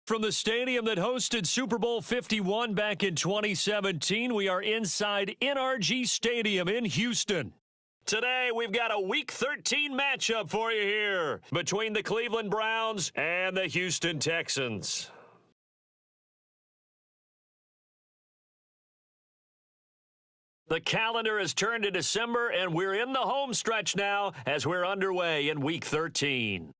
From the stadium that hosted Super Bowl 51 back in 2017, we are inside NRG Stadium in Houston. Today, we've got a Week 13 matchup for you here between the Cleveland Browns and the Houston Texans. The calendar has turned to December, and we're in the home stretch now as we're underway in Week 13.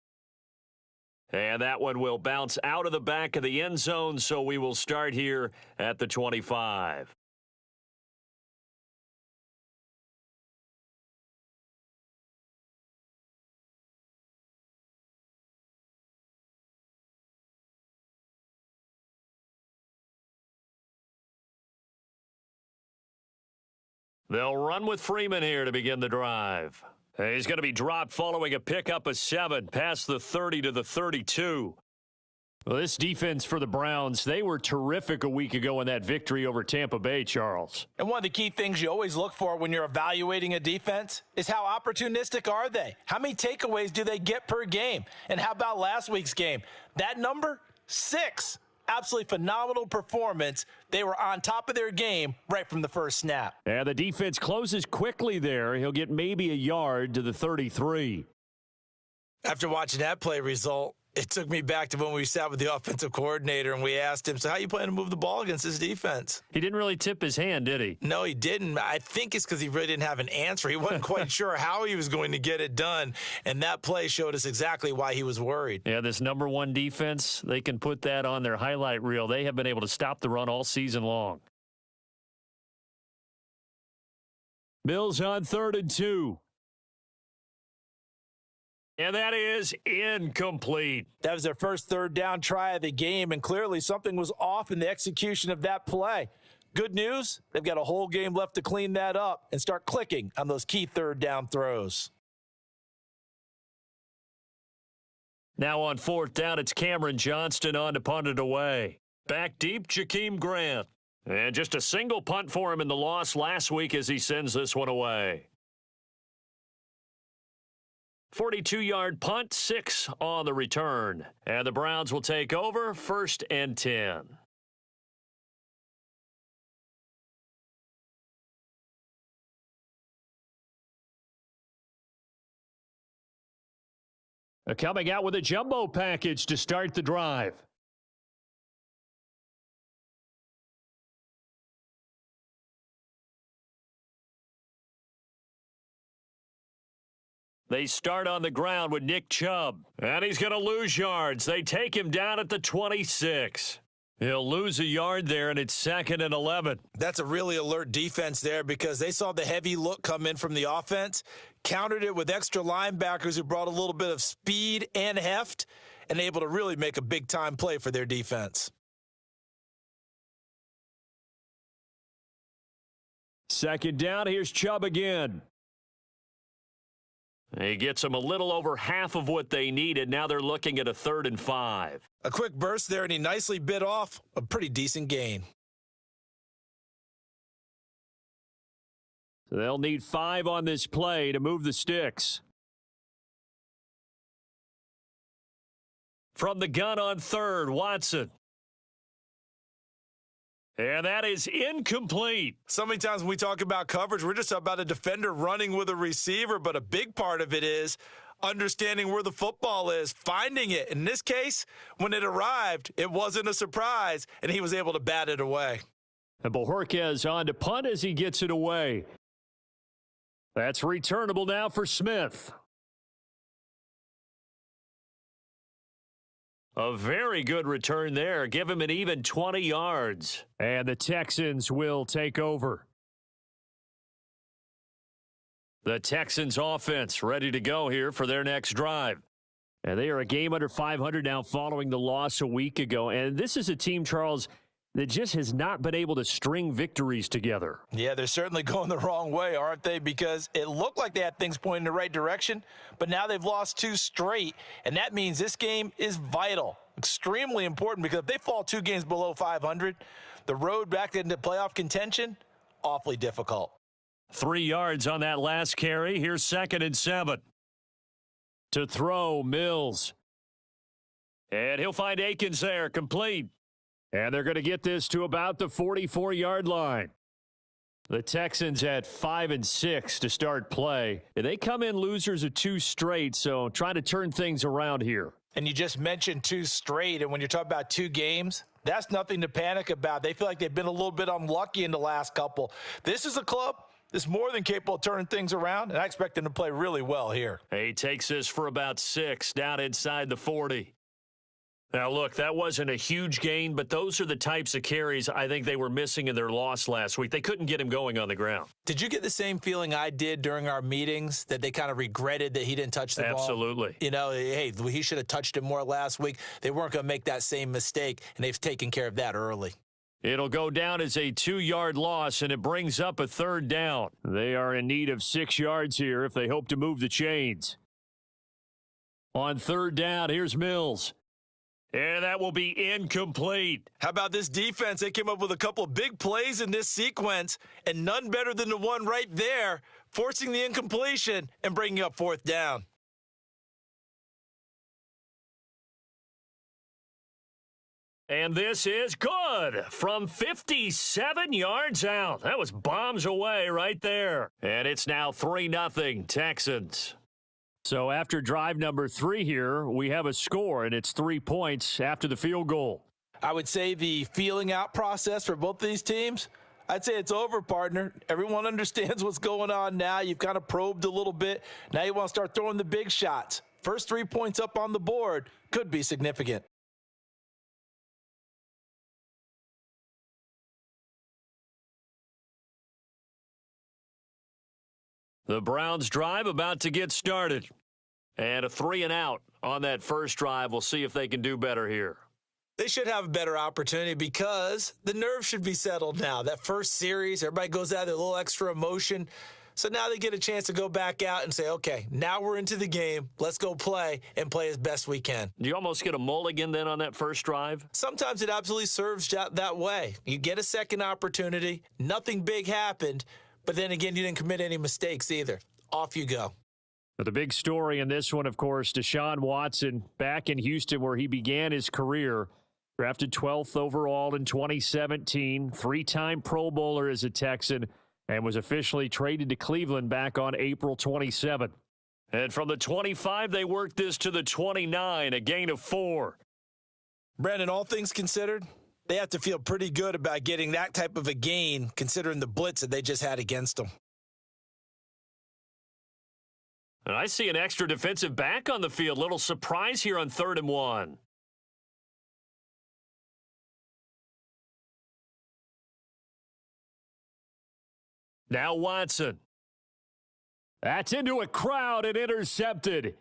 And that one will bounce out of the back of the end zone, so we will start here at the 25. They'll run with Freeman here to begin the drive. He's going to be dropped following a pickup of 7 past the 30 to the 32. Well, this defense for the Browns, they were terrific a week ago in that victory over Tampa Bay, Charles. And one of the key things you always look for when you're evaluating a defense is how opportunistic are they? How many takeaways do they get per game? And how about last week's game? That number, 6. Absolutely phenomenal performance. They were on top of their game right from the first snap. And the defense closes quickly there. He'll get maybe a yard to the 33. After watching that play result, it took me back to when we sat with the offensive coordinator and we asked him, so how you plan to move the ball against this defense? He didn't really tip his hand, did he? No, he didn't. I think it's because he really didn't have an answer. He wasn't quite sure how he was going to get it done, and that play showed us exactly why he was worried. Yeah, this number 1 defense, they can put that on their highlight reel. They have been able to stop the run all season long. Mills on 3rd and 2. And that is incomplete. That was their first third down try of the game, and clearly something was off in the execution of that play. Good news, they've got a whole game left to clean that up and start clicking on those key third down throws. Now on 4th down, it's Cameron Johnston on to punt it away. Back deep, Jakeem Grant. And just a single punt for him in the loss last week as he sends this one away. 42-yard punt, 6 on the return. And the Browns will take over 1st and 10. Coming out with a jumbo package to start the drive. They start on the ground with Nick Chubb. And he's going to lose yards. They take him down at the 26. He'll lose a yard there, and it's 2nd and 11. That's a really alert defense there because they saw the heavy look come in from the offense, countered it with extra linebackers who brought a little bit of speed and heft, and able to really make a big-time play for their defense. 2nd down. Here's Chubb again. He gets them a little over half of what they needed. Now they're looking at a 3rd and 5. A quick burst there, and he nicely bit off a pretty decent gain. So they'll need 5 on this play to move the sticks. From the gun on 3rd, Watson. And that is incomplete. So many times when we talk about coverage, we're just about a defender running with a receiver, but a big part of it is understanding where the football is, finding it. In this case, when it arrived, it wasn't a surprise, and he was able to bat it away. And Bojorquez on to punt as he gets it away. That's returnable now for Smith. A very good return there. Give him an even 20 yards. And the Texans will take over. The Texans offense ready to go here for their next drive. And they are a game under 500 now following the loss a week ago. And this is a team, Charles, that just has not been able to string victories together. Yeah, they're certainly going the wrong way, aren't they? Because it looked like they had things pointing in the right direction, but now they've lost 2 straight, and that means this game is vital, extremely important, because if they fall 2 games below 500, the road back into playoff contention, awfully difficult. 3 yards on that last carry. Here's 2nd and 7. To throw, Mills. And he'll find Akins there, complete. And they're going to get this to about the 44-yard line. The Texans had 5 and 6 to start play. And they come in losers of 2 straight, so trying to turn things around here. And you just mentioned 2 straight, and when you're talking about 2 games, that's nothing to panic about. They feel like they've been a little bit unlucky in the last couple. This is a club that's more than capable of turning things around, and I expect them to play really well here. He takes this for about 6 down inside the 40. Now, look, that wasn't a huge gain, but those are the types of carries I think they were missing in their loss last week. They couldn't get him going on the ground. Did you get the same feeling I did during our meetings, that they kind of regretted that he didn't touch the ball? Absolutely. You know, hey, he should have touched it more last week. They weren't going to make that same mistake, and they've taken care of that early. It'll go down as a 2-yard loss, and it brings up a 3rd down. They are in need of 6 yards here if they hope to move the chains. On 3rd down, here's Mills. And that will be incomplete. How about this defense? They came up with a couple of big plays in this sequence, and none better than the one right there, forcing the incompletion and bringing up 4th down. And this is good from 57 yards out. That was bombs away right there. And it's now 3-0 Texans. So after drive number 3 here, we have a score, and it's 3 points after the field goal. I would say the feeling out process for both these teams, I'd say it's over, partner. Everyone understands what's going on now. You've kind of probed a little bit. Now you want to start throwing the big shots. First 3 points up on the board could be significant. The Browns drive about to get started. And a 3-and-out on that first drive. We'll see if they can do better here. They should have a better opportunity because the nerves should be settled now. That first series, everybody goes out with a little extra emotion. So now they get a chance to go back out and say, okay, now we're into the game. Let's go play and play as best we can. Do you almost get a mulligan then on that first drive? Sometimes it absolutely serves that way. You get a second opportunity. Nothing big happened. But then again, you didn't commit any mistakes either. Off you go. But the big story in this one, of course, Deshaun Watson back in Houston where he began his career. Drafted 12th overall in 2017. 3-time Pro Bowler as a Texan. And was officially traded to Cleveland back on April 27th. And from the 25, they worked this to the 29, a gain of 4. Brandon, all things considered, they have to feel pretty good about getting that type of a gain, considering the blitz that they just had against them. And I see an extra defensive back on the field. Little surprise here on 3rd and 1. Now Watson. That's into a crowd and intercepted.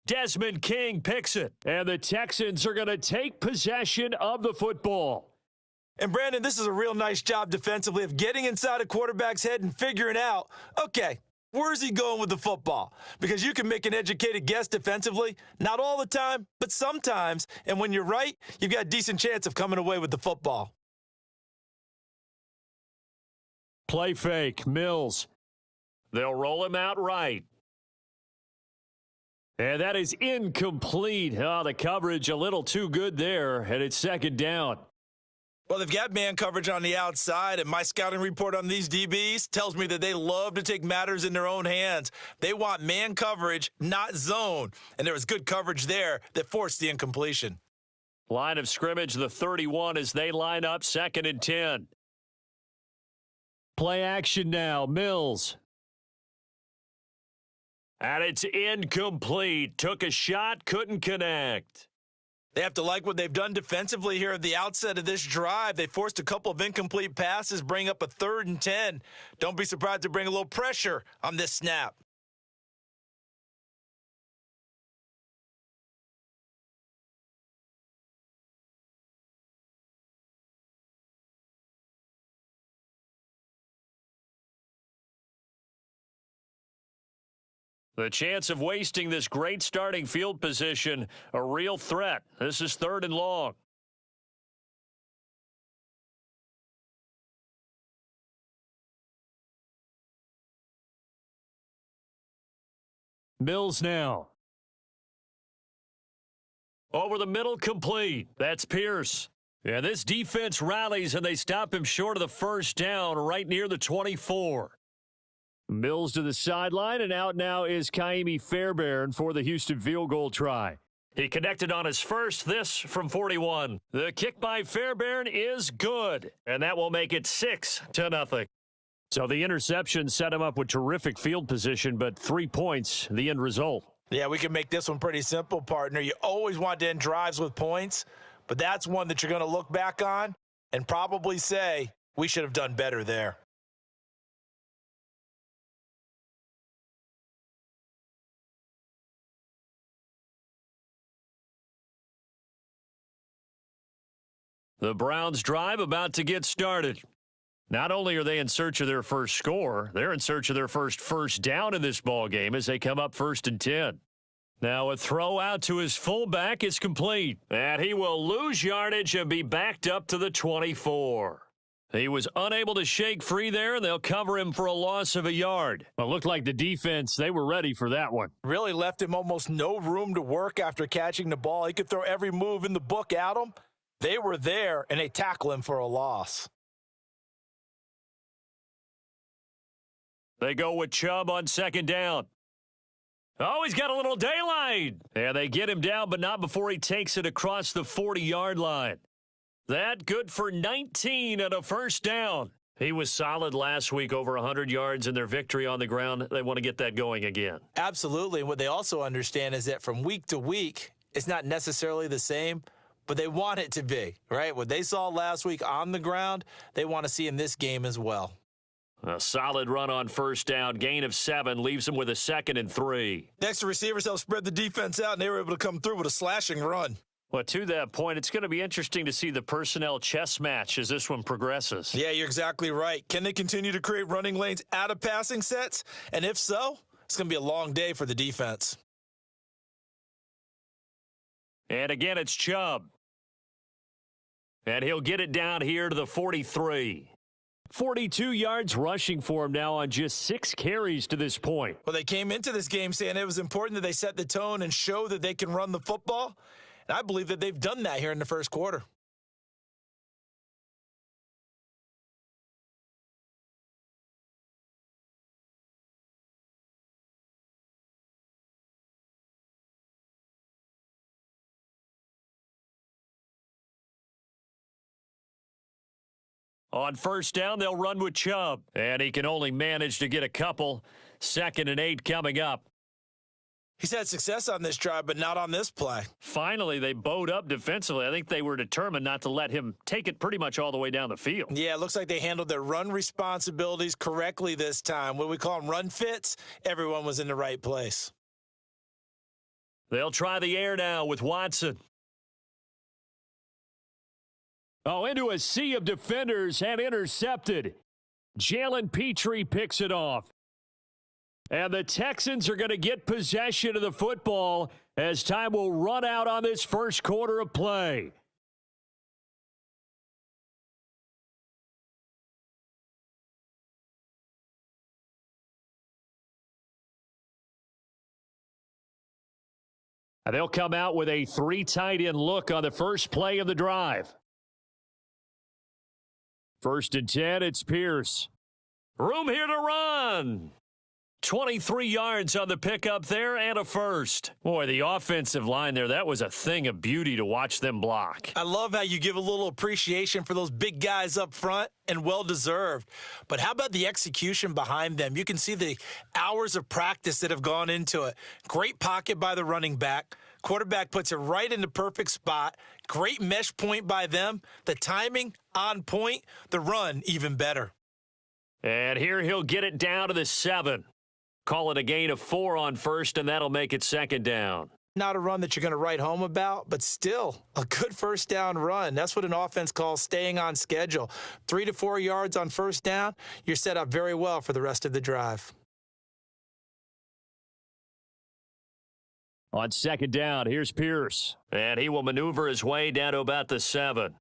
Desmond King picks it. And the Texans are going to take possession of the football. And Brandon, this is a real nice job defensively of getting inside a quarterback's head and figuring out, okay, where's he going with the football? Because you can make an educated guess defensively, not all the time, but sometimes. And when you're right, you've got a decent chance of coming away with the football. Play fake, Mills. They'll roll him out right. And that is incomplete. Oh, the coverage a little too good there, and it's 2nd down. Well, they've got man coverage on the outside, and my scouting report on these DBs tells me that they love to take matters in their own hands. They want man coverage, not zone. And there was good coverage there that forced the incompletion. Line of scrimmage, the 31 as they line up, 2nd and 10. Play action now, Mills. And it's incomplete. Took a shot, couldn't connect. They have to like what they've done defensively here at the outset of this drive. They forced a couple of incomplete passes, bring up a 3rd and 10. Don't be surprised to bring a little pressure on this snap. The chance of wasting this great starting field position, a real threat. This is 3rd and long. Mills now. Over the middle, complete. That's Pierce. Yeah, this defense rallies, and they stop him short of the first down right near the 24. Mills to the sideline, and out now is Kaimi Fairbairn for the Houston field goal try. He connected on his first, this from 41. The kick by Fairbairn is good, and that will make it 6-0. So the interception set him up with terrific field position, but 3 points, the end result. Yeah, we can make this one pretty simple, partner. You always want to end drives with points, but that's one that you're going to look back on and probably say, we should have done better there. The Browns drive about to get started. Not only are they in search of their first score, they're in search of their first down in this ball game as they come up 1st and 10. Now a throw out to his fullback is complete, and he will lose yardage and be backed up to the 24. He was unable to shake free there, and they'll cover him for a loss of a yard. Well, it looked like the defense, they were ready for that one. Really left him almost no room to work after catching the ball. He could throw every move in the book at him. They were there, and they tackle him for a loss. They go with Chubb on 2nd down. Oh, he's got a little daylight. And they get him down, but not before he takes it across the 40-yard line. That good for 19 and a first down. He was solid last week, over 100 yards in their victory on the ground. They want to get that going again. Absolutely. And what they also understand is that from week to week, it's not necessarily the same, but they want it to be, right? What they saw last week on the ground, they want to see in this game as well. A solid run on first down. Gain of 7 leaves him with a 2nd and 3. Next, the receivers helped spread the defense out, and they were able to come through with a slashing run. Well, to that point, it's going to be interesting to see the personnel chess match as this one progresses. Yeah, you're exactly right. Can they continue to create running lanes out of passing sets? And if so, it's going to be a long day for the defense. And again, it's Chubb. And he'll get it down here to the 43. 42 yards rushing for him now on just 6 carries to this point. Well, they came into this game saying it was important that they set the tone and show that they can run the football. And I believe that they've done that here in the first quarter. On first down, they'll run with Chubb. And he can only manage to get a couple. 2nd and 8 coming up. He's had success on this drive, but not on this play. Finally, they bowed up defensively. I think they were determined not to let him take it pretty much all the way down the field. Yeah, it looks like they handled their run responsibilities correctly this time. What we call them run fits, everyone was in the right place. They'll try the air now with Watson. Oh, into a sea of defenders and intercepted. Jalen Petrie picks it off. And the Texans are going to get possession of the football as time will run out on this first quarter of play. And they'll come out with a 3 tight end look on the first play of the drive. 1st and 10, it's Pierce. Room here to run. 23 yards on the pickup there and a first. Boy, the offensive line there, that was a thing of beauty to watch them block. I love how you give a little appreciation for those big guys up front, and well-deserved. But how about the execution behind them? You can see the hours of practice that have gone into it. Great pocket by the running back. Quarterback puts it right in the perfect spot. Great mesh point by them. The timing on point. The run even better. And here he'll get it down to the 7. Call it a gain of 4 on first, and that'll make it 2nd down. Not a run that you're going to write home about, but still a good first down run. That's what an offense calls staying on schedule. 3 to 4 yards on first down, you're set up very well for the rest of the drive. On 2nd down, here's Pierce. And he will maneuver his way down to about the 7.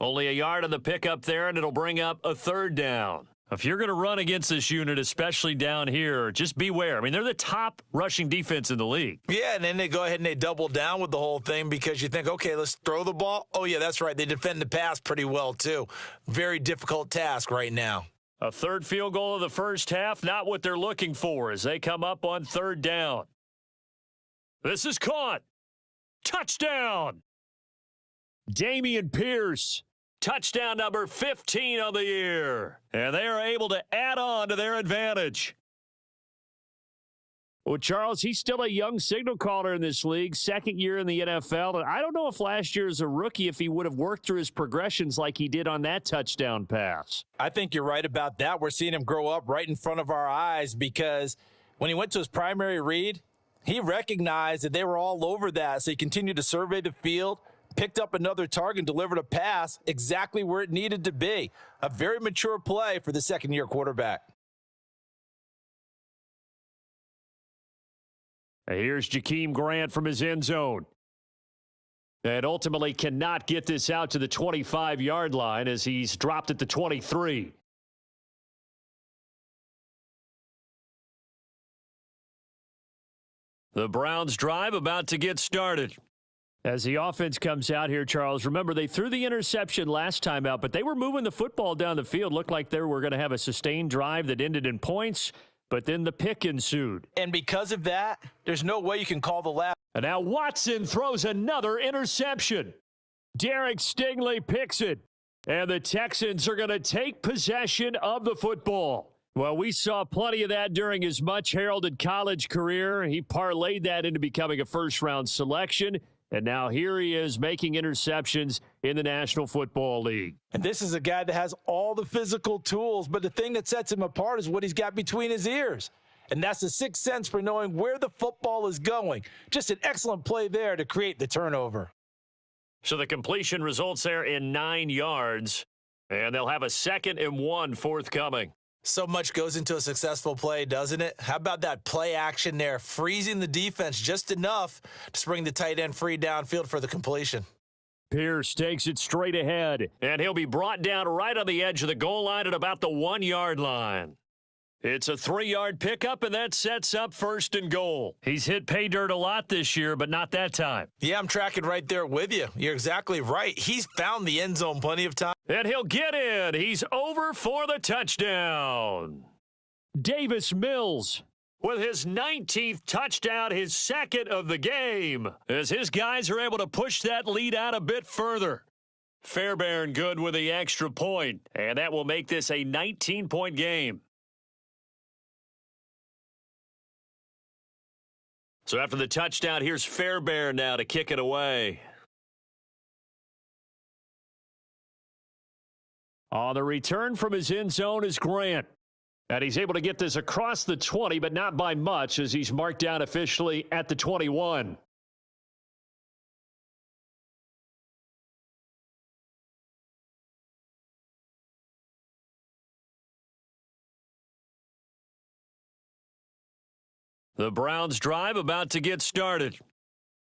Only a yard on the pickup there, and it'll bring up a 3rd down. If you're going to run against this unit, especially down here, just beware. I mean, they're the top rushing defense in the league. Yeah, and then they go ahead and they double down with the whole thing because you think, okay, let's throw the ball. Oh, yeah, that's right. They defend the pass pretty well, too. Very difficult task right now. A third field goal of the first half, not what they're looking for as they come up on third down. This is caught. Touchdown. Dameon Pierce. Touchdown number 15 of the year. And they are able to add on to their advantage. Well, Charles, he's still a young signal caller in this league, second year in the NFL. And I don't know if last year as a rookie, if he would have worked through his progressions like he did on that touchdown pass. I think you're right about that. We're seeing him grow up right in front of our eyes because when he went to his primary read, he recognized that they were all over that. So he continued to survey the field, picked up another target, and delivered a pass exactly where it needed to be. A very mature play for the second-year quarterback. Here's Jakeem Grant from his end zone. And ultimately cannot get this out to the 25-yard line as he's dropped at the 23. The Browns drive about to get started. As the offense comes out here, Charles, remember they threw the interception last time out, but they were moving the football down the field. Looked like they were going to have a sustained drive that ended in points, but then the pick ensued. And because of that, there's no way you can call the last. And now Watson throws another interception. Derek Stingley picks it, and the Texans are going to take possession of the football. Well, we saw plenty of that during his much-heralded college career. He parlayed that into becoming a first-round selection. And now here he is making interceptions in the National Football League. And this is a guy that has all the physical tools, but the thing that sets him apart is what he's got between his ears. And that's the sixth sense for knowing where the football is going. Just an excellent play there to create the turnover. So the completion results there in 9 yards, and they'll have a 2nd and 1 forthcoming. So much goes into a successful play, doesn't it? How about that play action there, freezing the defense just enough to bring the tight end free downfield for the completion. Pierce takes it straight ahead, and he'll be brought down right on the edge of the goal line at about the 1-yard line. It's a 3-yard pickup, and that sets up 1st and goal. He's hit pay dirt a lot this year, but not that time. Yeah, I'm tracking right there with you. You're exactly right. He's found the end zone plenty of time. And he'll get in. He's over for the touchdown. Davis Mills with his 19th touchdown, his 2nd of the game, as his guys are able to push that lead out a bit further. Fairbairn good with the extra point, and that will make this a 19-point game. So after the touchdown, here's Fairbairn now to kick it away. On the return from his end zone is Grant. And he's able to get this across the 20, but not by much as he's marked down officially at the 21. The Browns drive about to get started.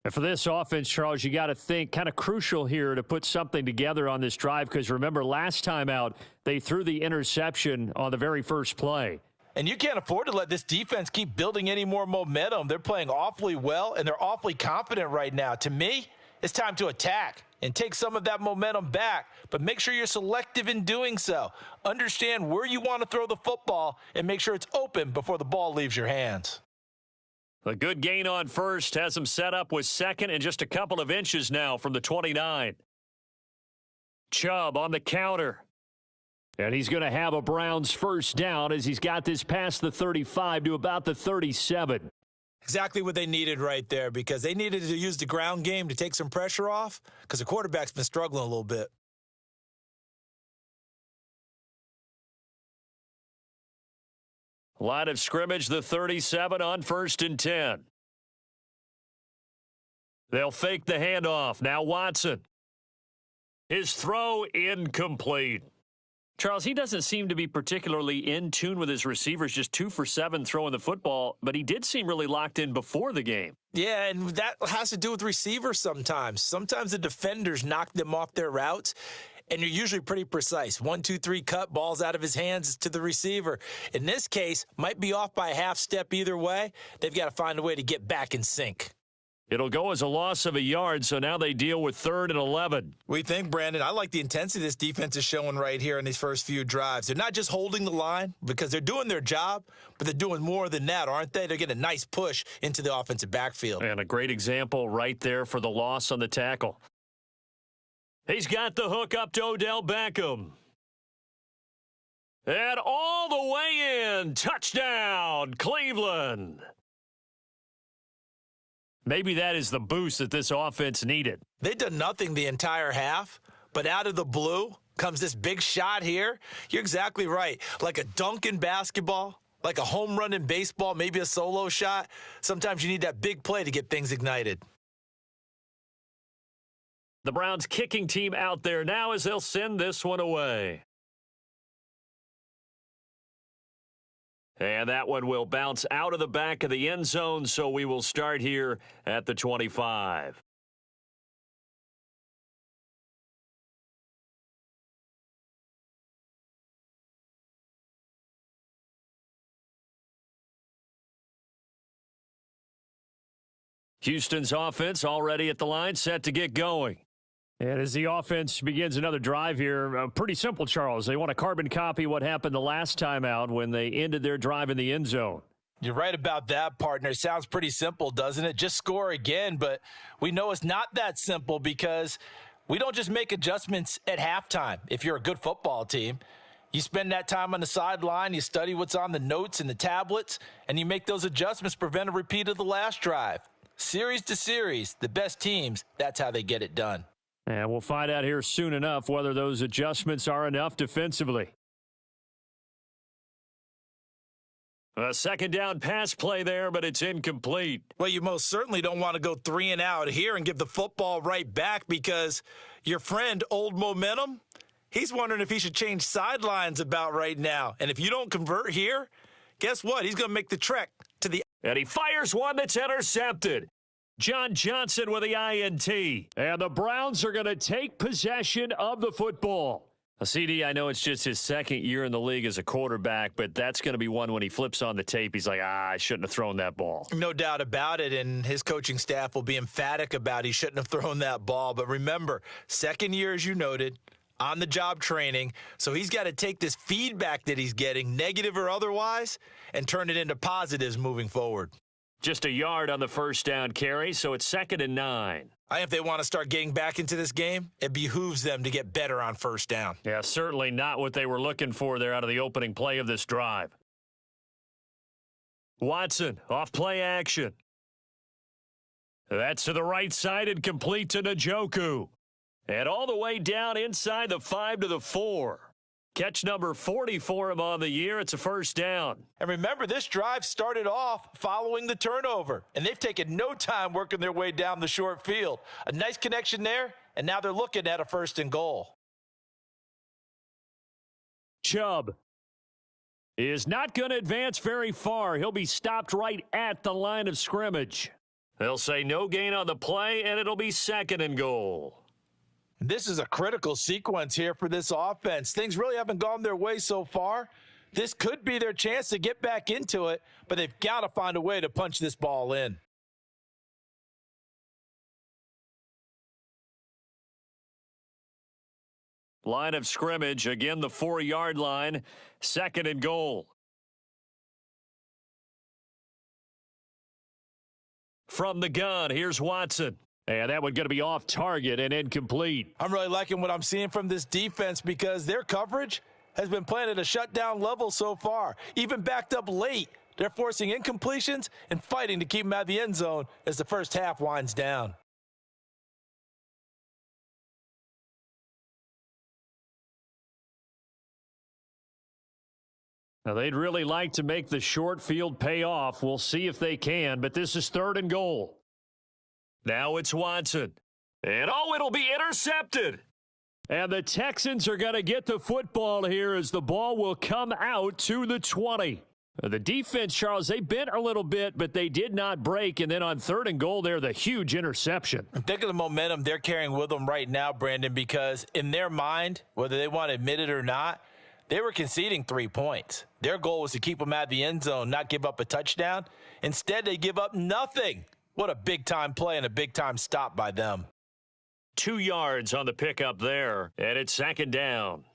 And for this offense, Charles, you got to think kind of crucial here to put something together on this drive because remember last time out, they threw the interception on the very first play. And you can't afford to let this defense keep building any more momentum. They're playing awfully well, and they're awfully confident right now. To me, it's time to attack and take some of that momentum back, but make sure you're selective in doing so. Understand where you want to throw the football and make sure it's open before the ball leaves your hands. A good gain on first has him set up with 2nd and just a couple of inches now from the 29. Chubb on the counter. And he's going to have a Browns first down as he's got this past the 35 to about the 37. Exactly what they needed right there because they needed to use the ground game to take some pressure off because the quarterback's been struggling a little bit. Line of scrimmage, the 37 on 1st and 10. They'll fake the handoff. Now Watson. His throw incomplete. Charles, he doesn't seem to be particularly in tune with his receivers, just 2 for 7 throwing the football, but he did seem really locked in before the game. Yeah, and that has to do with receivers sometimes. Sometimes the defenders knock them off their routes. and you're usually pretty precise. 1, 2, 3 cut, balls out of his hands to the receiver. In this case, might be off by a half step either way. They've got to find a way to get back in sync. It'll go as a loss of a yard, so now they deal with 3rd and 11. What do you think, Brandon? I like the intensity this defense is showing right here in these first few drives. They're not just holding the line because they're doing their job, but they're doing more than that, aren't they? They're getting a nice push into the offensive backfield. And a great example right there for the loss on the tackle. He's got the hook up to Odell Beckham. And all the way in. Touchdown, Cleveland. Maybe that is the boost that this offense needed. They've done nothing the entire half, but out of the blue comes this big shot here. You're exactly right. Like a dunk in basketball, like a home run in baseball, maybe a solo shot. Sometimes you need that big play to get things ignited. The Browns kicking team out there now as they'll send this one away. And that one will bounce out of the back of the end zone, so we will start here at the 25. Houston's offense already at the line, set to get going. And as the offense begins another drive here, pretty simple, Charles. They want to carbon copy what happened the last time out when they ended their drive in the end zone. You're right about that, partner. It sounds pretty simple, doesn't it? Just score again, but we know it's not that simple because we don't just make adjustments at halftime. If you're a good football team, you spend that time on the sideline, you study what's on the notes and the tablets, and you make those adjustments to prevent a repeat of the last drive. Series to series, the best teams, that's how they get it done. And we'll find out here soon enough whether those adjustments are enough defensively. A second down pass play there, but it's incomplete. Well, you most certainly don't want to go 3 and out here and give the football right back because your friend, Old Momentum, he's wondering if he should change sidelines about right now. And if you don't convert here, guess what? He's going to make the trek to the... And he fires one that's intercepted. John Johnson with the INT. And the Browns are going to take possession of the football. CD, I know it's just his second year in the league as a quarterback, but that's going to be one when he flips on the tape. He's like, I shouldn't have thrown that ball. No doubt about it, and his coaching staff will be emphatic about he shouldn't have thrown that ball. But remember, second year, as you noted, on-the-job training, so he's got to take this feedback that he's getting, negative or otherwise, and turn it into positives moving forward. Just a yard on the first down carry, so it's 2nd and 9. If they want to start getting back into this game, it behooves them to get better on first down. Yeah, certainly not what they were looking for there out of the opening play of this drive. Watson, off play action. That's to the right side and complete to Njoku. And all the way down inside the 5 to the 4. Catch number 40 for him on the year. It's a first down. And remember, this drive started off following the turnover, and they've taken no time working their way down the short field. A nice connection there, and now they're looking at a 1st and goal. Chubb is not going to advance very far. He'll be stopped right at the line of scrimmage. They'll say no gain on the play, and it'll be 2nd and goal. This is a critical sequence here for this offense. Things really haven't gone their way so far. This could be their chance to get back into it, but they've got to find a way to punch this ball in. Line of scrimmage, again the 4-yard line, 2nd and goal. From the gun, here's Watson. And that one going to be off target and incomplete. I'm really liking what I'm seeing from this defense because their coverage has been playing at a shutdown level so far. Even backed up late, they're forcing incompletions and fighting to keep them out of the end zone as the first half winds down. Now, they'd really like to make the short field pay off. We'll see if they can, but this is 3rd and goal. Now it's Watson. And, it'll be intercepted. And the Texans are going to get the football here as the ball will come out to the 20. The defense, Charles, they bent a little bit, but they did not break. And then on 3rd and goal there, the huge interception. Think of the momentum they're carrying with them right now, Brandon, because in their mind, whether they want to admit it or not, they were conceding 3 points. Their goal was to keep them out of the end zone, not give up a touchdown. Instead, they give up nothing. What a big-time play and a big-time stop by them. 2 yards on the pickup there, and it's 2nd down.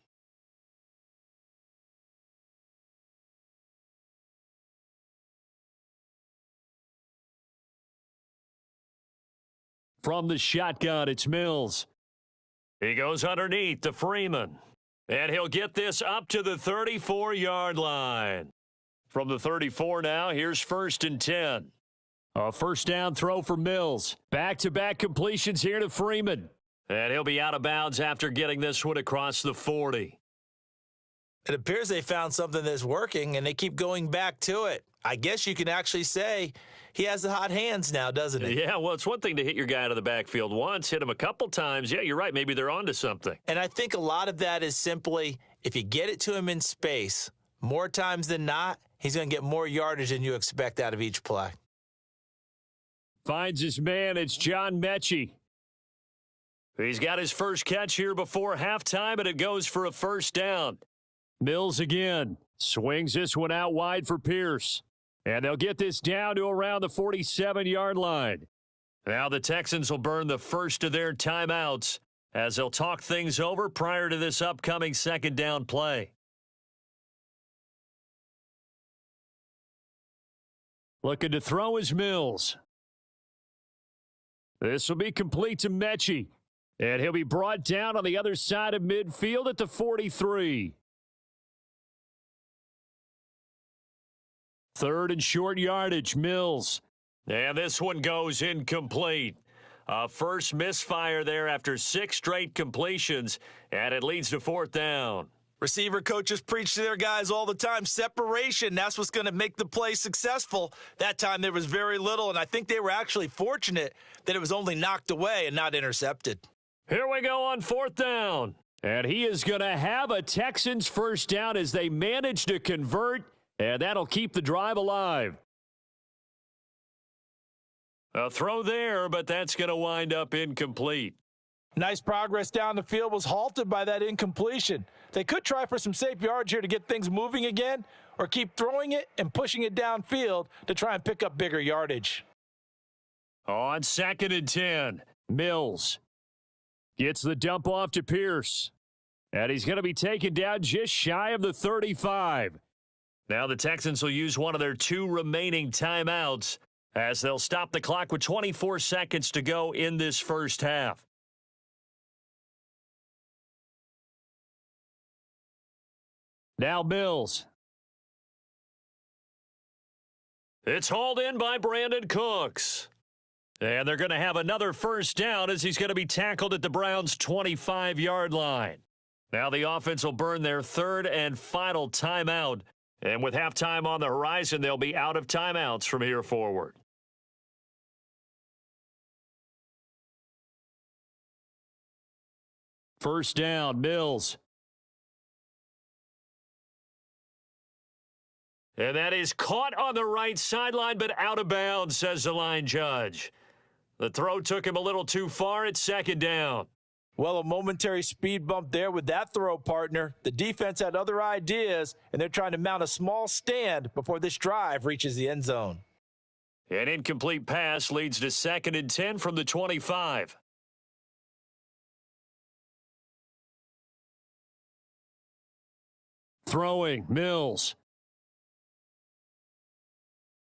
From the shotgun, it's Mills. He goes underneath to Freeman. And he'll get this up to the 34-yard line. From the 34 now, here's 1st and 10. A first down throw for Mills. Back-to-back completions here to Freeman. And he'll be out of bounds after getting this one across the 40. It appears they found something that's working, and they keep going back to it. I guess you can actually say he has the hot hands now, doesn't he? Yeah, well, it's one thing to hit your guy out of the backfield once, hit him a couple times. Yeah, you're right. Maybe they're onto something. And I think a lot of that is simply if you get it to him in space, more times than not, he's going to get more yardage than you expect out of each play. Finds his man. It's John Mechie. He's got his first catch here before halftime, and it goes for a first down. Mills again. Swings this one out wide for Pierce. And they'll get this down to around the 47-yard line. Now the Texans will burn the first of their timeouts as they'll talk things over prior to this upcoming 2nd down play. Looking to throw is Mills. This will be complete to Mechie. And he'll be brought down on the other side of midfield at the 43. 3rd and short yardage, Mills. And this one goes incomplete. First misfire there after 6 straight completions, and it leads to 4th down. Receiver coaches preach to their guys all the time. Separation, that's what's going to make the play successful. That time there was very little, and I think they were actually fortunate that it was only knocked away and not intercepted. Here we go on 4th down. And he is going to have a Texans first down as they manage to convert, and that'll keep the drive alive. A throw there, but that's going to wind up incomplete. Nice progress down the field was halted by that incompletion. They could try for some safe yards here to get things moving again, or keep throwing it and pushing it downfield to try and pick up bigger yardage. On 2nd and 10, Mills gets the dump off to Pierce. And he's going to be taken down just shy of the 35. Now the Texans will use one of their 2 remaining timeouts as they'll stop the clock with 24 seconds to go in this first half. Now Mills. It's hauled in by Brandon Cooks. And they're going to have another first down as he's going to be tackled at the Browns' 25-yard line. Now the offense will burn their 3rd and final timeout. And with halftime on the horizon, they'll be out of timeouts from here forward. First down, Mills. And that is caught on the right sideline, but out of bounds, says the line judge. The throw took him a little too far. It's 2nd down. Well, a momentary speed bump there with that throw, partner. The defense had other ideas, and they're trying to mount a small stand before this drive reaches the end zone. An incomplete pass leads to 2nd and 10 from the 25. Throwing, Mills.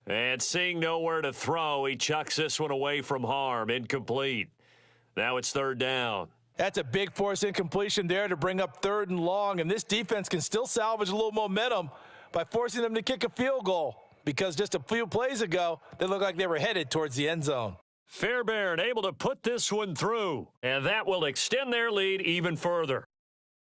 And seeing nowhere to throw, he chucks this one away from harm. Incomplete. Now it's 3rd down. That's a big force incompletion there to bring up 3rd and long, and this defense can still salvage a little momentum by forcing them to kick a field goal, because just a few plays ago, they looked like they were headed towards the end zone. Fairbairn able to put this one through, and that will extend their lead even further.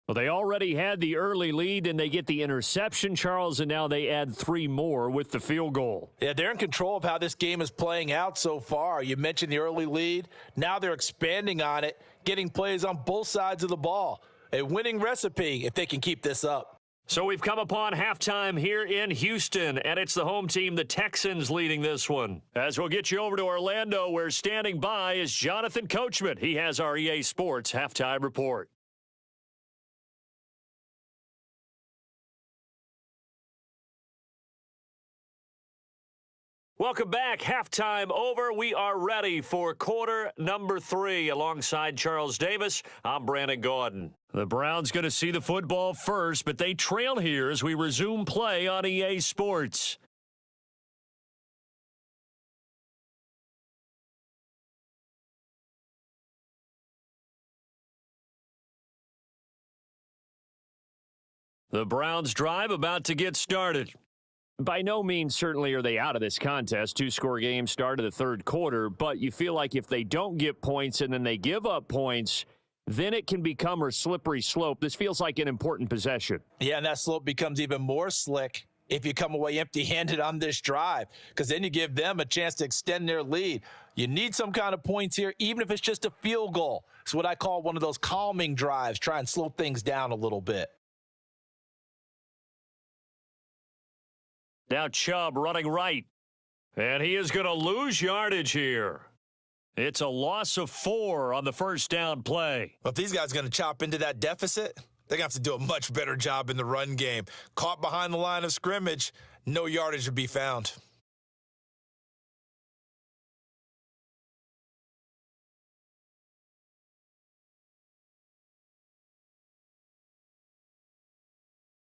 Well, they already had the early lead, and they get the interception, Charles, and now they add 3 more with the field goal. Yeah, they're in control of how this game is playing out so far. You mentioned the early lead. Now they're expanding on it, getting plays on both sides of the ball. A winning recipe if they can keep this up. So we've come upon halftime here in Houston, and it's the home team, the Texans, leading this one. As we'll get you over to Orlando, where standing by is Jonathan Coachman. He has our EA Sports halftime report. Welcome back. Halftime over. We are ready for quarter number 3. Alongside Charles Davis, I'm Brandon Gordon. The Browns going to see the football first, but they trail here as we resume play on EA Sports. The Browns drive about to get started. By no means certainly are they out of this contest. 2-score game start of the third quarter, but you feel like if they don't get points and then they give up points, then it can become a slippery slope. This feels like an important possession. Yeah, and that slope becomes even more slick if you come away empty-handed on this drive, because then you give them a chance to extend their lead. You need some kind of points here, even if it's just a field goal. It's what I call one of those calming drives, try and slow things down a little bit. Now Chubb running right, and he is going to lose yardage here. It's a loss of 4 on the first down play. Well, if these guys are going to chop into that deficit, they're going to have to do a much better job in the run game. Caught behind the line of scrimmage, no yardage to be found.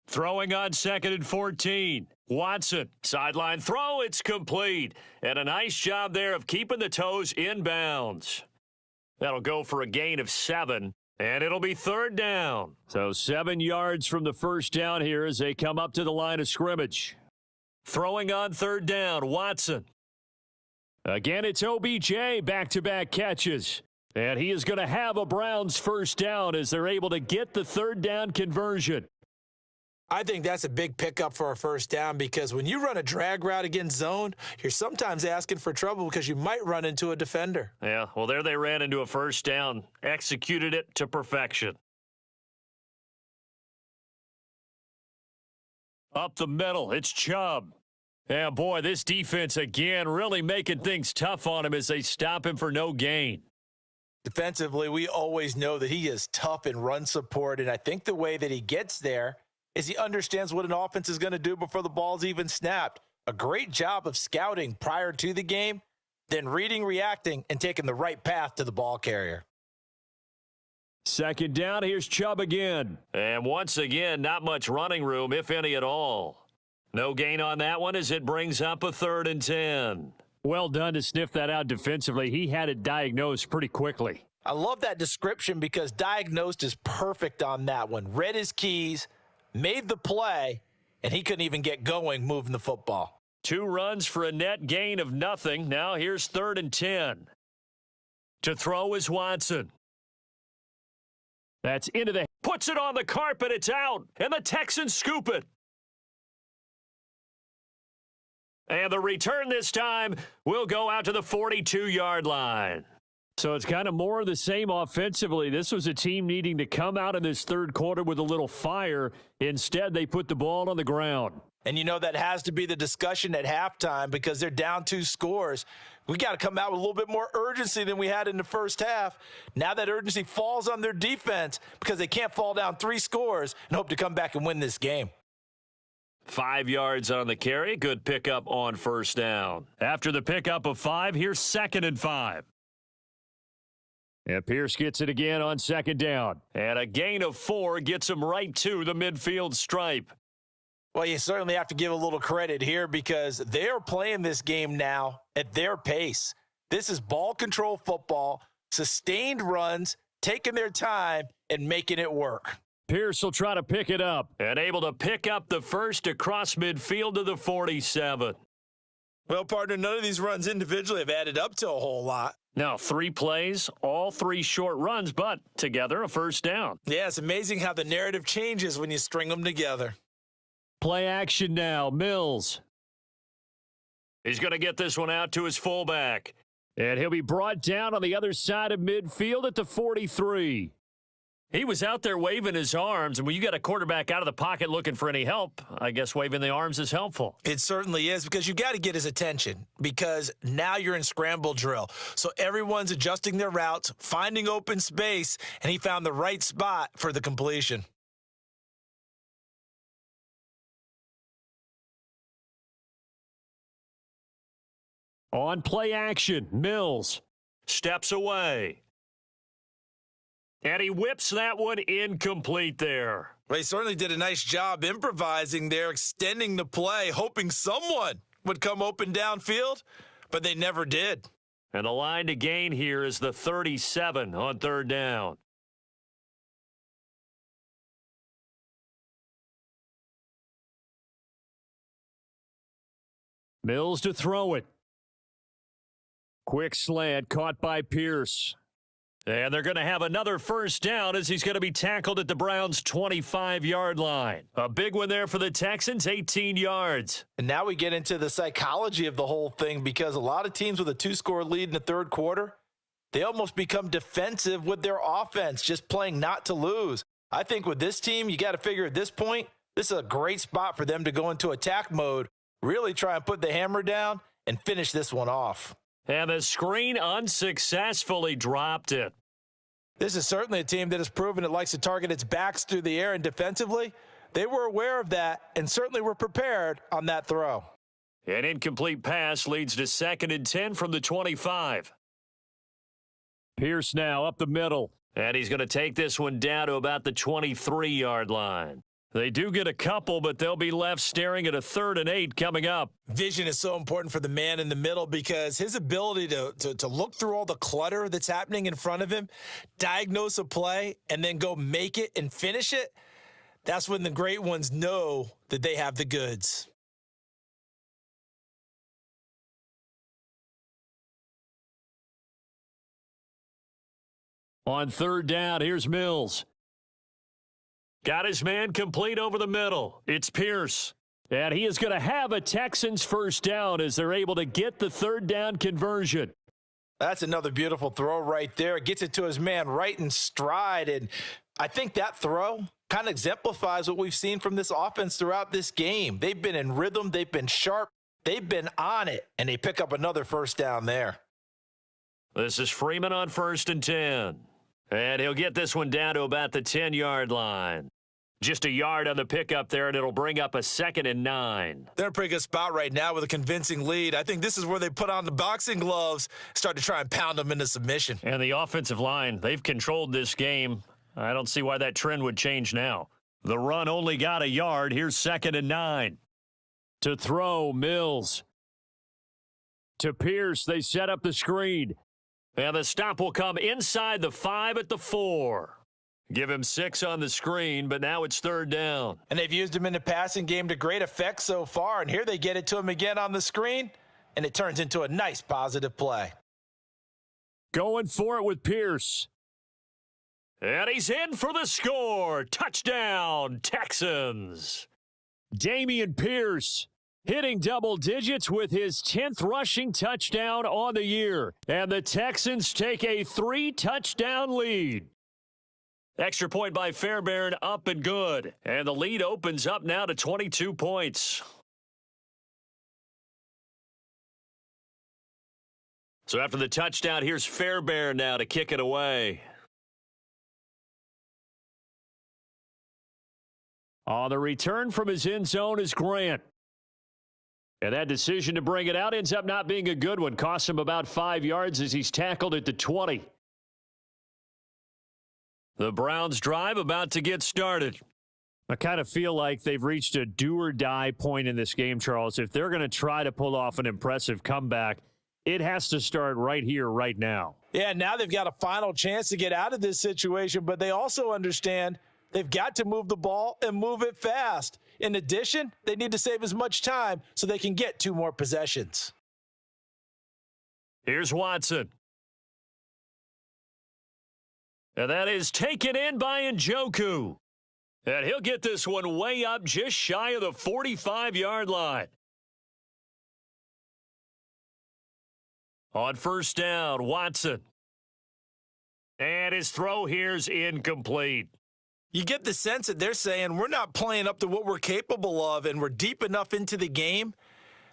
Throwing on 2nd and 14. Watson, sideline throw, it's complete. And a nice job there of keeping the toes in bounds. That'll go for a gain of 7, and it'll be 3rd down. So 7 yards from the first down here as they come up to the line of scrimmage. Throwing on 3rd down, Watson. Again, it's OBJ, back-to-back catches. And he is going to have a Browns first down as they're able to get the 3rd down conversion. I think that's a big pickup for a first down, because when you run a drag route against zone, you're sometimes asking for trouble because you might run into a defender. Yeah, well, there they ran into a first down, executed it to perfection. Up the middle, it's Chubb. Yeah, boy, this defense again really making things tough on him as they stop him for no gain. Defensively, we always know that he is tough in run support, and I think the way that he gets there is he understands what an offense is going to do before the ball's even snapped. A great job of scouting prior to the game, then reading, reacting, and taking the right path to the ball carrier. 2nd down, here's Chubb again. And once again, not much running room, if any at all. No gain on that one as it brings up a 3rd and 10. Well done to sniff that out defensively. He had it diagnosed pretty quickly. I love that description because diagnosed is perfect on that one. Read his keys, made the play, and he couldn't even get going moving the football. 2 runs for a net gain of nothing. Now here's 3rd and 10. To throw is Watson. That's into the... Puts it on the carpet. It's out. And the Texans scoop it. And the return this time will go out to the 42-yard line. So it's kind of more of the same offensively. This was a team needing to come out in this third quarter with a little fire. Instead, they put the ball on the ground. And you know that has to be the discussion at halftime because they're down 2 scores. We got to come out with a little bit more urgency than we had in the first half. Now that urgency falls on their defense because they can't fall down 3 scores and hope to come back and win this game. 5 yards on the carry. Good pickup on first down. After the pickup of 5, here's 2nd and 5. And Pierce gets it again on 2nd down. And a gain of 4 gets him right to the midfield stripe. Well, you certainly have to give a little credit here because they're playing this game now at their pace. This is ball control football, sustained runs, taking their time, and making it work. Pierce will try to pick it up and able to pick up the first across midfield to the 47. Well, partner, none of these runs individually have added up to a whole lot. Now, 3 plays, all 3 short runs, but together a first down. Yeah, it's amazing how the narrative changes when you string them together. Play action now, Mills. He's going to get this one out to his fullback. And he'll be brought down on the other side of midfield at the 43. He was out there waving his arms, and when you got a quarterback out of the pocket looking for any help, I guess waving the arms is helpful. It certainly is, because you got to get his attention, because now you're in scramble drill. So everyone's adjusting their routes, finding open space, and he found the right spot for the completion. On play action, Mills steps away. And he whips that one incomplete there. Well, he certainly did a nice job improvising there, extending the play, hoping someone would come open downfield, but they never did. And the line to gain here is the 37 on third down. Mills to throw it. Quick slant caught by Pierce. And they're going to have another first down as he's going to be tackled at the Browns' 25-yard line. A big one there for the Texans, 18 yards. And now we get into the psychology of the whole thing, because a lot of teams with a 2-score lead in the third quarter, they almost become defensive with their offense, just playing not to lose. I think with this team, you got to figure at this point, this is a great spot for them to go into attack mode, really try and put the hammer down and finish this one off. And the screen unsuccessfully dropped it. This is certainly a team that has proven it likes to target its backs through the air, and defensively, they were aware of that and certainly were prepared on that throw. An incomplete pass leads to 2nd and 10 from the 25. Pierce now up the middle. And he's going to take this one down to about the 23-yard line. They do get a couple, but they'll be left staring at a 3rd and 8 coming up. Vision is so important for the man in the middle, because his ability to look through all the clutter that's happening in front of him, diagnose a play, and then go make it and finish it, that's when the great ones know that they have the goods. On third down, here's Mills. Got his man complete over the middle. It's Pierce. And he is going to have a Texans first down as they're able to get the third down conversion. That's another beautiful throw right there. Gets it to his man right in stride. And I think that throw kind of exemplifies what we've seen from this offense throughout this game. They've been in rhythm. They've been sharp. They've been on it. And they pick up another first down there. This is Freeman on 1st and 10. And he'll get this one down to about the 10-yard line. Just a yard on the pickup there, and it'll bring up a 2nd and 9. They're in a pretty good spot right now with a convincing lead. I think this is where they put on the boxing gloves, start to try and pound them into submission. And the offensive line, they've controlled this game. I don't see why that trend would change now. The run only got a yard. Here's 2nd and 9. To throw, Mills. To Pierce, they set up the screen. And the stop will come inside the 5 at the 4. Give him 6 on the screen, but now it's third down. And they've used him in the passing game to great effect so far, and here they get it to him again on the screen, and it turns into a nice positive play. Going for it with Pierce. And he's in for the score. Touchdown, Texans. Dameon Pierce hitting double digits with his 10th rushing touchdown on the year. And the Texans take a 3-touchdown lead. Extra point by Fairbairn, up and good. And the lead opens up now to 22 points. So after the touchdown, here's Fairbairn now to kick it away. On the return from his end zone is Grant. And that decision to bring it out ends up not being a good one. Costs him about 5 yards as he's tackled at the 20. The Browns drive about to get started. I kind of feel like they've reached a do-or-die point in this game, Charles. If they're going to try to pull off an impressive comeback, it has to start right here, right now. Yeah, now they've got a final chance to get out of this situation, but they also understand they've got to move the ball and move it fast. In addition, they need to save as much time so they can get 2 more possessions. Here's Watson. And that is taken in by Njoku. And he'll get this one way up just shy of the 45-yard line. On first down, Watson. And his throw here's incomplete. You get the sense that they're saying we're not playing up to what we're capable of, and we're deep enough into the game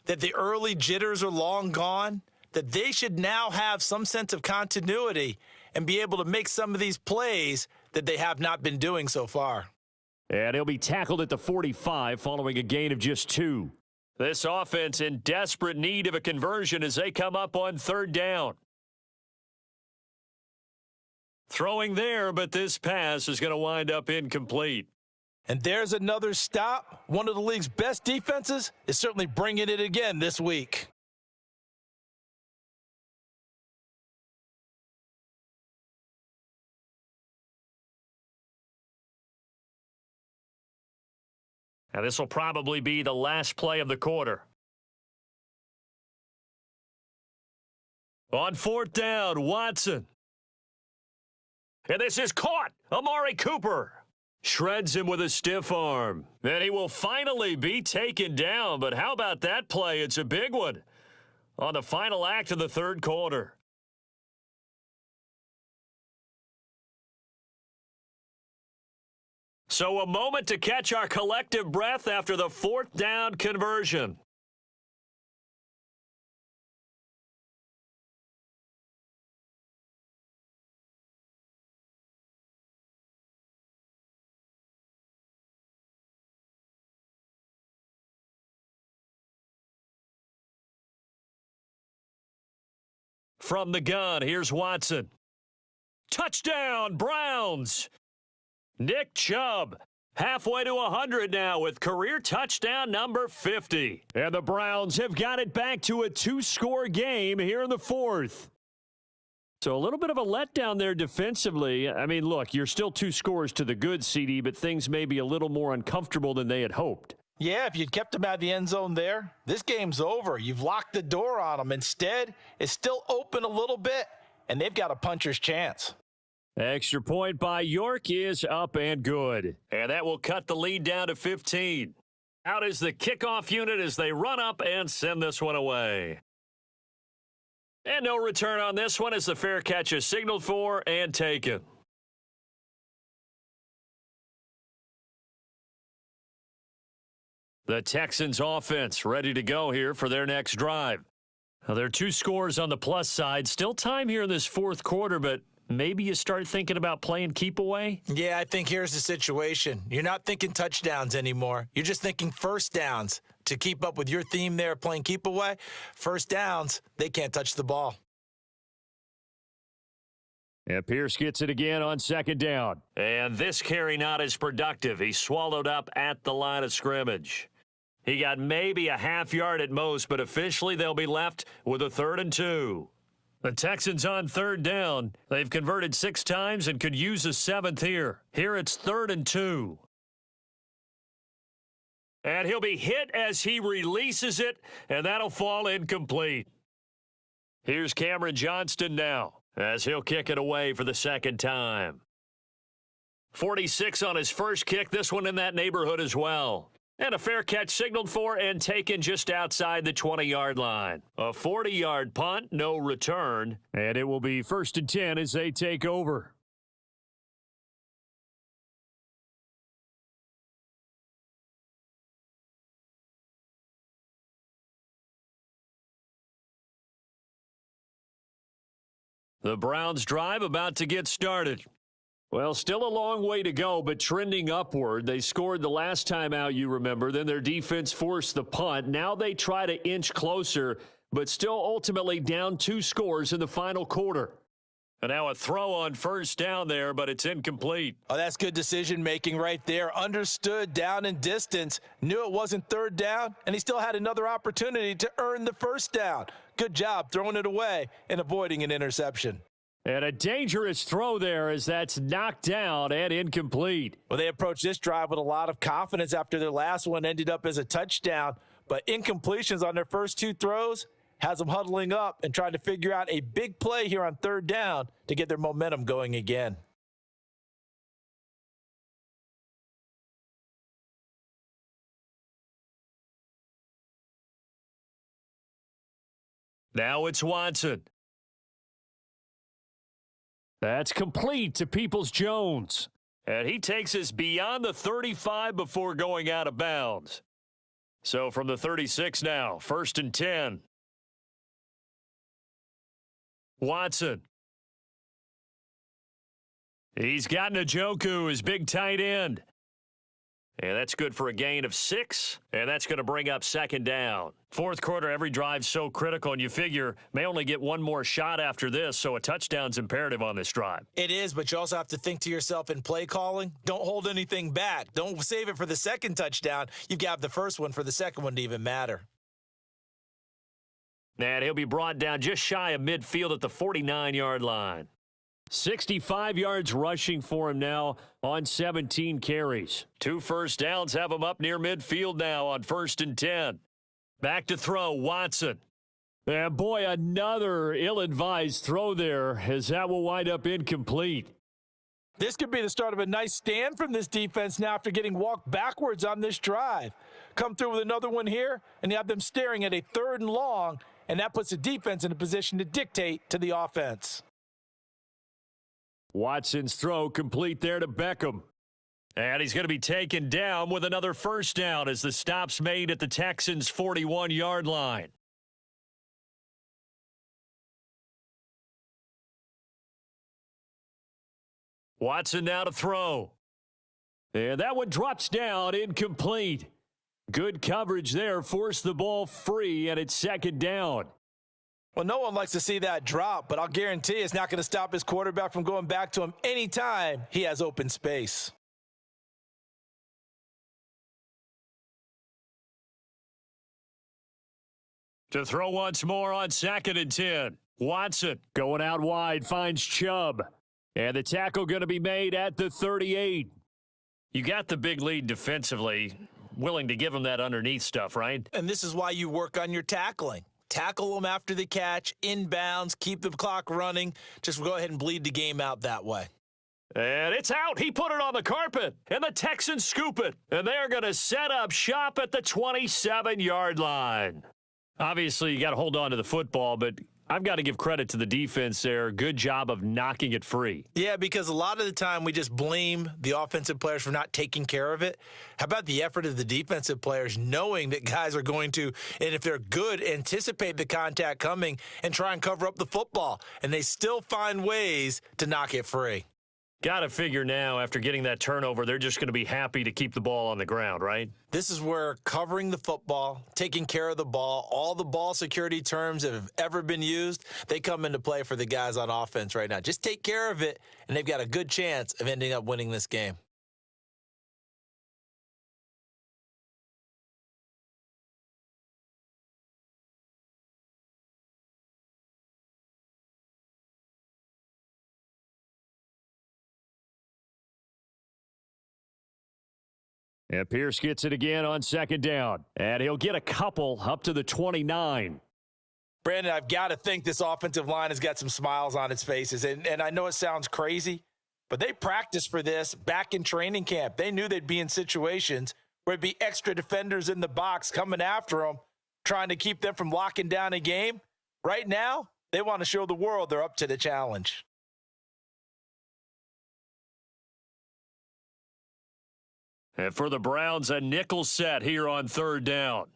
that the early jitters are long gone, that they should now have some sense of continuity and be able to make some of these plays that they have not been doing so far. And he'll be tackled at the 45 following a gain of just 2. This offense in desperate need of a conversion as they come up on 3rd down. Throwing there, but this pass is going to wind up incomplete. And there's another stop. One of the league's best defenses is certainly bringing it again this week. And this will probably be the last play of the quarter. On 4th down, Watson. And this is caught. Amari Cooper shreds him with a stiff arm. Then he will finally be taken down. But how about that play? It's a big one on the final act of the 3rd quarter. So a moment to catch our collective breath after the 4th down conversion. From the gun, here's Watson. Touchdown, Browns! Nick Chubb, halfway to 100 now with career touchdown number 50. And the Browns have got it back to a 2-score game here in the 4th. So a little bit of a letdown there defensively. I mean, look, you're still 2 scores to the good, CD, but things may be a little more uncomfortable than they had hoped. Yeah, if you'd kept them out of the end zone there, this game's over. You've locked the door on them. Instead, it's still open a little bit, and they've got a puncher's chance. Extra point by York is up and good. And that will cut the lead down to 15. Out is the kickoff unit as they run up and send this one away. And no return on this one as the fair catch is signaled for and taken. The Texans offense ready to go here for their next drive. Now, there are 2 scores on the plus side. Still time here in this 4th quarter, but maybe you start thinking about playing keep away? Yeah, I think here's the situation. You're not thinking touchdowns anymore. You're just thinking first downs. To keep up with your theme there, playing keep away, first downs, they can't touch the ball. And Pierce gets it again on 2nd down. And this carry not as productive. He swallowed up at the line of scrimmage. He got maybe a half yard at most, but officially they'll be left with a 3rd and 2. The Texans on 3rd down. They've converted 6 times and could use a 7th here. Here it's 3rd and 2. And he'll be hit as he releases it, and that'll fall incomplete. Here's Cameron Johnston now as he'll kick it away for the 2nd time. 46 on his first kick, this one in that neighborhood as well. And a fair catch signaled for and taken just outside the 20-yard line. A 40-yard punt, no return. And it will be 1st and 10 as they take over. The Browns drive about to get started. Well, still a long way to go, but trending upward. They scored the last time out, you remember. Then their defense forced the punt. Now they try to inch closer, but still ultimately down 2 scores in the final quarter. And now a throw on 1st down there, but it's incomplete. Oh, that's good decision-making right there. Understood down and distance. Knew it wasn't 3rd down, and he still had another opportunity to earn the 1st down. Good job throwing it away and avoiding an interception. And a dangerous throw there as that's knocked down and incomplete. Well, they approached this drive with a lot of confidence after their last one ended up as a touchdown. But incompletions on their first 2 throws has them huddling up and trying to figure out a big play here on 3rd down to get their momentum going again. Now it's Watson. That's complete to Peoples-Jones. And he takes us beyond the 35 before going out of bounds. So from the 36 now, 1st and 10. Watson. He's got Njoku, his big tight end. And that's good for a gain of 6, and that's going to bring up 2nd down. Fourth quarter, every drive's so critical, and you figure may only get one more shot after this, so a touchdown's imperative on this drive. It is, but you also have to think to yourself in play calling, don't hold anything back. Don't save it for the second touchdown. You've got the first one for the second one to even matter. And he'll be brought down just shy of midfield at the 49-yard line. 65 yards rushing for him now on 17 carries. 2 first downs have him up near midfield now on 1st and 10. Back to throw, Watson. And boy, another ill-advised throw there as that will wind up incomplete. This could be the start of a nice stand from this defense now after getting walked backwards on this drive. Come through with another one here, and you have them staring at a 3rd and long, and that puts the defense in a position to dictate to the offense. Watson's throw complete there to Beckham. And he's going to be taken down with another first down as the stop's made at the Texans' 41-yard line. Watson now to throw. And that one drops down, incomplete. Good coverage there, forced the ball free, and it's 2nd down. Well, no one likes to see that drop, but I'll guarantee it's not going to stop his quarterback from going back to him anytime he has open space. To throw once more on 2nd and 10. Watson going out wide, finds Chubb. And the tackle going to be made at the 38. You got the big lead defensively, willing to give him that underneath stuff, right? And this is why you work on your tackling. Tackle them after the catch, inbounds, keep the clock running. Just go ahead and bleed the game out that way. And it's out. He put it on the carpet, and the Texans scoop it. And they're going to set up shop at the 27-yard line. Obviously, you got to hold on to the football, but I've got to give credit to the defense there. Good job of knocking it free. Yeah, because a lot of the time we just blame the offensive players for not taking care of it. How about the effort of the defensive players knowing that guys are going to, and if they're good, anticipate the contact coming and try and cover up the football, and they still find ways to knock it free. Got to figure now, after getting that turnover, they're just going to be happy to keep the ball on the ground, right? This is where covering the football, taking care of the ball, all the ball security terms that have ever been used, they come into play for the guys on offense right now. Just take care of it, and they've got a good chance of ending up winning this game. And Pierce gets it again on 2nd down. And he'll get a couple up to the 29. Brandon, I've got to think this offensive line has got some smiles on its faces. And I know it sounds crazy, but they practiced for this back in training camp. They knew they'd be in situations where there'd be extra defenders in the box coming after them, trying to keep them from locking down a game. Right now, they want to show the world they're up to the challenge. And for the Browns, a nickel set here on 3rd down.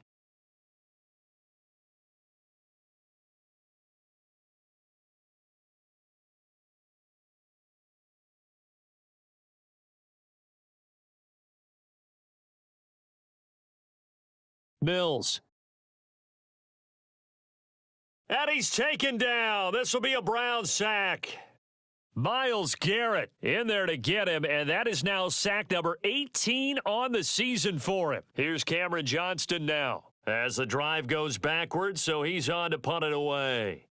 Mills. And he's taken down. This will be a Brown sack. Myles Garrett in there to get him, and that is now sack number 18 on the season for him. Here's Cameron Johnston now as the drive goes backwards, so he's on to punt it away.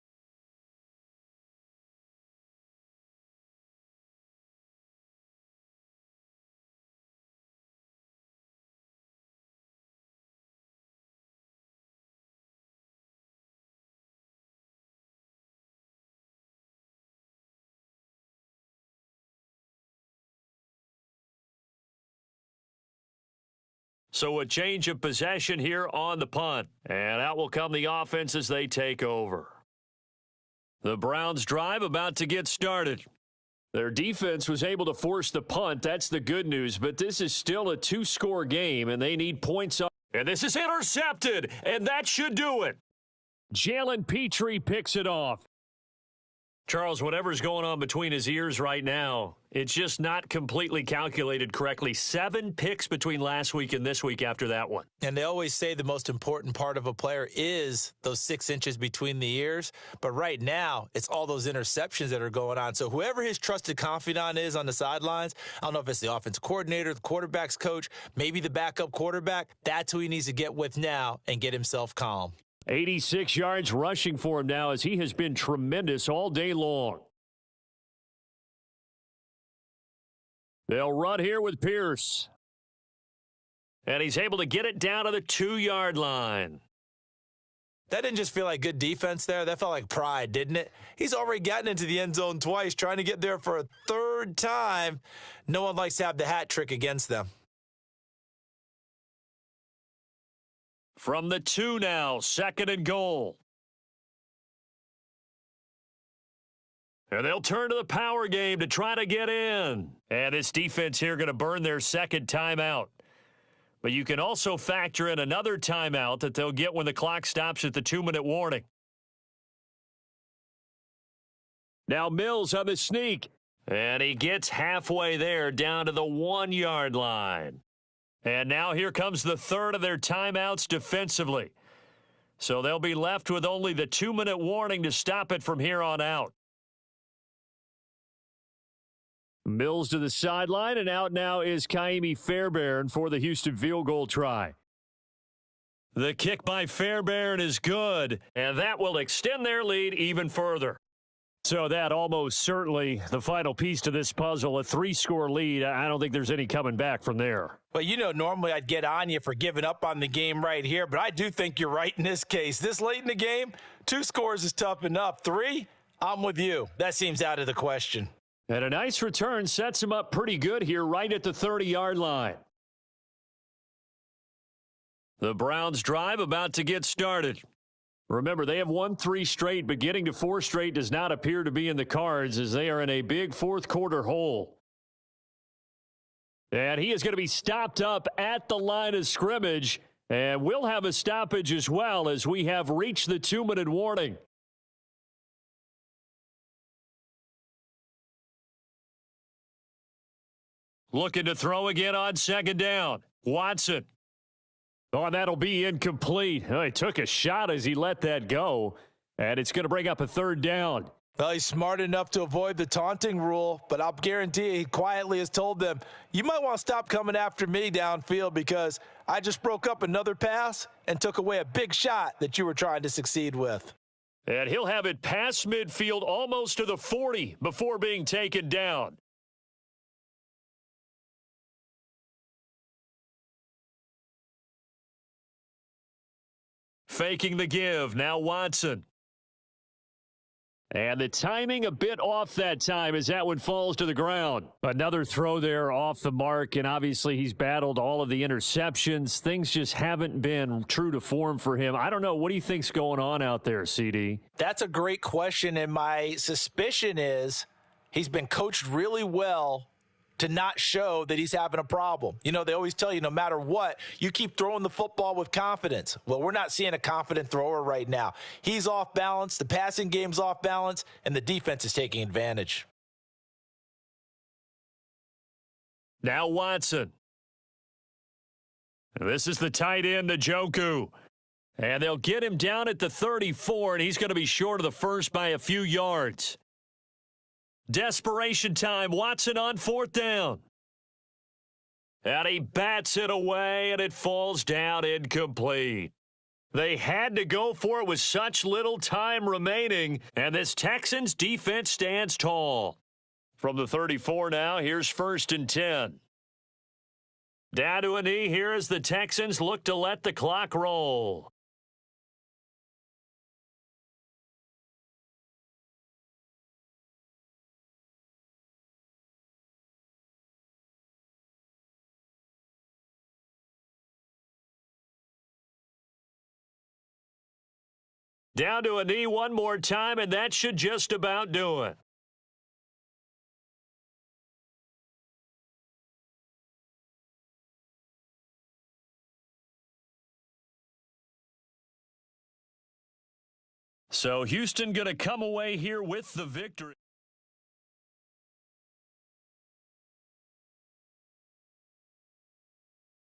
So a change of possession here on the punt. And out will come the offense as they take over. The Browns drive about to get started. Their defense was able to force the punt. That's the good news. But this is still a two-score game, and they need points up. And this is intercepted, and that should do it. Jalen Petrie picks it off. Charles, whatever's going on between his ears right now, it's just not completely calculated correctly. 7 picks between last week and this week after that one. And they always say the most important part of a player is those 6 inches between the ears. But right now, it's all those interceptions that are going on. So whoever his trusted confidant is on the sidelines, I don't know if it's the offensive coordinator, the quarterback's coach, maybe the backup quarterback, that's who he needs to get with now and get himself calm. 86 yards rushing for him now as he has been tremendous all day long. They'll run here with Pierce. And he's able to get it down to the 2-yard line. That didn't just feel like good defense there. That felt like pride, didn't it? He's already gotten into the end zone twice, trying to get there for a 3rd time. No one likes to have the hat trick against them. From the 2 now, 2nd and goal. And they'll turn to the power game to try to get in. And this defense here going to burn their 2nd timeout. But you can also factor in another timeout that they'll get when the clock stops at the 2-minute warning. Now Mills on the sneak. And he gets halfway there down to the 1-yard line. And now here comes the 3rd of their timeouts defensively. So they'll be left with only the 2-minute warning to stop it from here on out. Mills to the sideline, and out now is Kaimi Fairbairn for the Houston field goal try. The kick by Fairbairn is good, and that will extend their lead even further. So that almost certainly the final piece to this puzzle, a 3-score lead. I don't think there's any coming back from there. Well, you know, normally I'd get on you for giving up on the game right here, but I do think you're right in this case. This late in the game, 2 scores is tough enough. 3, I'm with you. That seems out of the question. And a nice return sets him up pretty good here right at the 30-yard line. The Browns drive about to get started. Remember, they have won 3 straight, but getting to 4 straight does not appear to be in the cards as they are in a big 4th quarter hole. And he is going to be stopped up at the line of scrimmage, and we'll have a stoppage as well as we have reached the 2-minute warning. Looking to throw again on 2nd down. Watson. Oh, and that'll be incomplete. Oh, he took a shot as he let that go, and it's going to bring up a 3rd down. Well, he's smart enough to avoid the taunting rule, but I'll guarantee he quietly has told them, you might want to stop coming after me downfield because I just broke up another pass and took away a big shot that you were trying to succeed with. And he'll have it past midfield almost to the 40 before being taken down. Faking the give. Now Watson. And the timing a bit off that time as that one falls to the ground. Another throw there off the mark, and obviously he's battled all of the interceptions. Things just haven't been true to form for him. I don't know. What do you think's going on out there, CD? That's a great question, and my suspicion is he's been coached really well to not show that he's having a problem. You know, they always tell you no matter what, you keep throwing the football with confidence. Well, we're not seeing a confident thrower right now. He's off balance, the passing game's off balance, and the defense is taking advantage. Now Watson. This is the tight end, Njoku. And they'll get him down at the 34, and he's going to be short of the first by a few yards. Desperation time. Watson on 4th down. And he bats it away, and it falls down incomplete. They had to go for it with such little time remaining, and this Texans defense stands tall. From the 34 now, here's 1st and 10. Down to a knee here as the Texans look to let the clock roll. Down to a knee one more time, and that should just about do it. So Houston going to come away here with the victory.